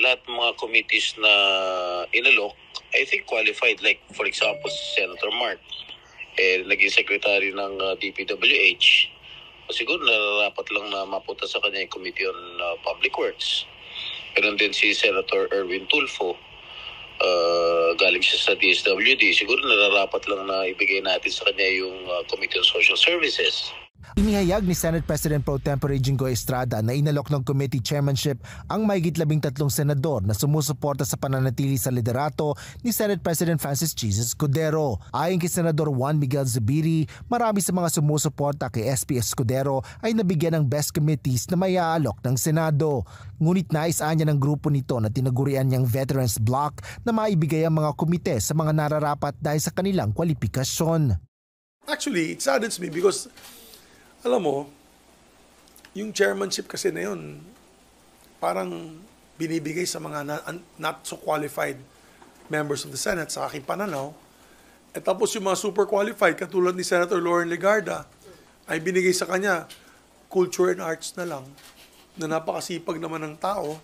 lahat ng mga committees na inalok, I think qualified. Like, for example, si Senator Mark, naging secretary ng DPWH. Siguro nararapat lang na mapunta sa kanya yung Committee on Public Works. Meron din si Senator Erwin Tulfo. Galing siya sa DSWD. Siguro nararapat lang na ibigay natin sa kanya yung Committee on Social Services. Inihayag ni Senate President Pro Tempore Jinggoy Estrada na inalok ng committee chairmanship ang mahigit 13 senador na sumusuporta sa pananatili sa liderato ni Senate President Francis Jesus Escudero. Ayon kay Senador Juan Miguel Zubiri, marami sa mga sumusuporta kay SP Escudero ay nabigyan ng best committees na may aalok ng Senado. Ngunit naisaan niya ng grupo nito na tinagurian niyang Veterans Block na maibigay ang mga komite sa mga nararapat dahil sa kanilang kwalifikasyon. Actually, it saddens me because alam mo, yung chairmanship kasi na yun, parang binibigay sa mga not so qualified members of the Senate sa aking pananaw. At tapos yung mga super qualified, katulad ni Senator Lauren Legarda, ay binigay sa kanya culture and arts na lang, na napakasipag naman ng tao.